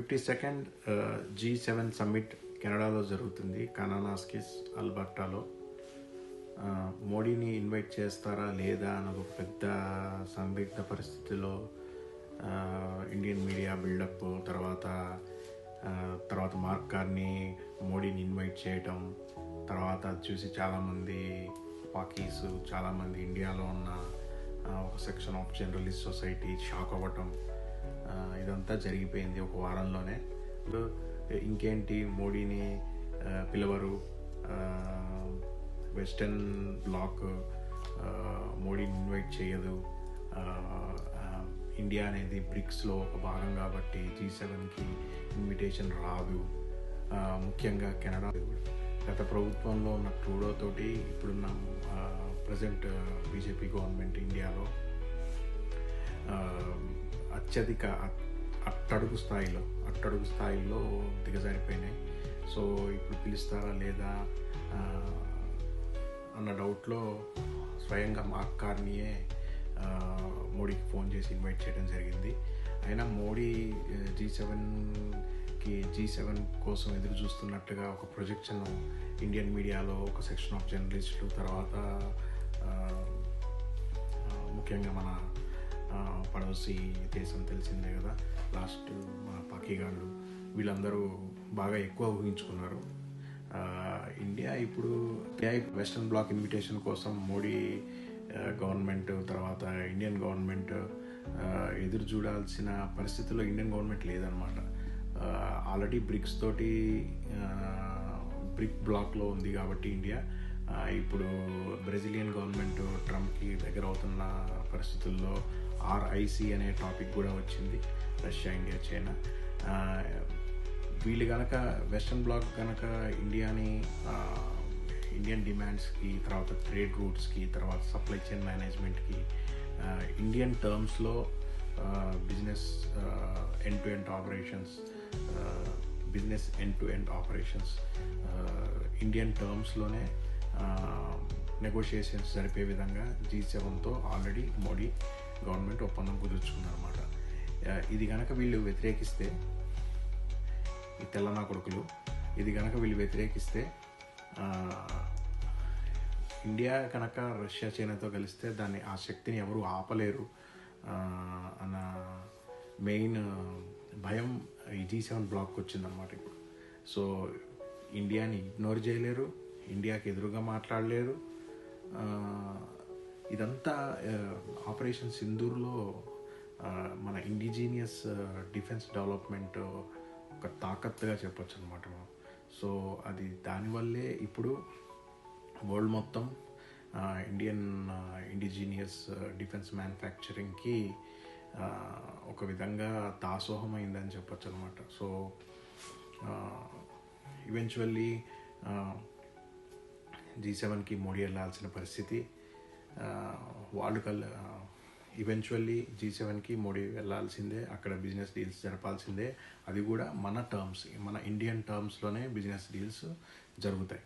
52nd G7 summit కెనడాలో జరుగుతుంది. కనానాస్కిస్ అల్బర్టాలో. మోడీని ఇన్వైట్ చేస్తారా లేదా అన్నది ఒక పెద్ద సందిగ్ధ పరిస్థితిలో ఇండియన్ మీడియా బిల్డప్ తర్వాత మార్క్ కార్నీ మోడీని ఇన్వైట్ చేయటం, తర్వాత చూసి చాలామంది పాకీస్, చాలామంది ఇండియాలో ఉన్న ఒక section of journalist society shock అవ్వటం, ఇదంతా జరిగిపోయింది ఒక వారంలోనే. ఇంకేంటి మోడీని పిలవరు, వెస్టర్న్ బ్లాక్ మోడీని ఇన్వైట్ చేయదు, ఇండియా అనేది బ్రిక్స్లో ఒక భాగం కాబట్టి G7కి ఇన్విటేషన్ రాదు. ముఖ్యంగా కెనడా గత ప్రభుత్వంలో ఉన్న ట్రూడో తోటి ఇప్పుడున్న ప్రజెంట్ బీజేపీ గవర్నమెంట్ ఇండియాలో అత్యధిక అట్టడుగు స్థాయిలో దిగజారిపోయినాయి. సో ఇప్పుడు పిలుస్తారా లేదా అన్న డౌట్లో స్వయంగా మార్క్ కార్నీయే మోడీకి ఫోన్ చేసి ఇన్వైట్ చేయడం జరిగింది. అయినా మోడీ G7 కోసం ఎదురు చూస్తున్నట్టుగా ఒక ప్రొజెక్షన్ ఇండియన్ మీడియాలో ఒక సెక్షన్ ఆఫ్ జర్నలిస్టులు, తర్వాత ముఖ్యంగా మన పడోసి దేశం తెలిసిందే కదా, లాస్ట్ మన పాకీగాళ్ళు, వీళ్ళందరూ బాగా ఎక్కువ ఊహించుకున్నారు. ఇండియా ఇప్పుడు వెస్టర్న్ బ్లాక్ ఇన్విటేషన్ కోసం మోడీ గవర్నమెంట్ తర్వాత ఇండియన్ గవర్నమెంట్ ఎదురు చూడాల్సిన పరిస్థితుల్లో ఇండియన్ గవర్నమెంట్ లేదనమాట. ఆల్రెడీ బ్రిక్స్ తోటి బ్రిక్ బ్లాక్లో ఉంది కాబట్టి ఇండియా ఇప్పుడు బ్రెజిలియన్ గవర్నమెంట్ ట్రంప్కి దగ్గర అవుతున్న పరిస్థితుల్లో RIC అనే టాపిక్ కూడా వచ్చింది, రష్యా, ఇండియా, చైనా. వీళ్ళు కనుక వెస్టర్న్ బ్లాక్ కనుక ఇండియన్ డిమాండ్స్కి, తర్వాత ట్రేడ్ రూట్స్కి, తర్వాత సప్లై చైన్ మేనేజ్మెంట్కి ఇండియన్ టర్మ్స్లో business end to end operations Indian టర్మ్స్లోనే నెగోషియేషన్స్ జరిపే విధంగా G7తో ఆల్రెడీ మోడీ గవర్నమెంట్ ఒప్పందం కుదుర్చుకుందనమాట. ఇది కనుక వీళ్ళు వ్యతిరేకిస్తే, ఈ తెల్లనా కొడుకులు ఇది కనుక వీళ్ళు వ్యతిరేకిస్తే, ఇండియా కనుక రష్యా, చైనాతో కలిస్తే ఆ శక్తిని ఎవరు ఆపలేరు అన్న మెయిన్ భయం ఈ G7 బ్లాక్కి వచ్చిందనమాట ఇప్పుడు. సో ఇండియాని ఇగ్నోర్ చేయలేరు, ఇండియాకి ఎదురుగా మాట్లాడలేరు. ఇదంతా ఆపరేషన్ సింధూర్లో మన ఇండిజీనియస్ డిఫెన్స్ డెవలప్మెంట్ ఒక తాకత్తుగా చెప్పొచ్చు అనమాట మనం. సో అది దానివల్లే ఇప్పుడు వరల్డ్ మొత్తం ఇండిజీనియస్ డిఫెన్స్ మ్యానుఫ్యాక్చరింగ్కి ఒక విధంగా దాసోహమైందని చెప్పొచ్చు అనమాట. సో ఈవెన్చువల్లీ G7కి మోడీ వెళ్ళాల్సిన పరిస్థితి, ఈవెన్చువల్లీ G7కి మోడీ వెళ్ళాల్సిందే, అక్కడ బిజినెస్ డీల్స్ జరపాల్సిందే. అది కూడా మన ఇండియన్ టర్మ్స్లోనే బిజినెస్ డీల్స్ జరుగుతాయి.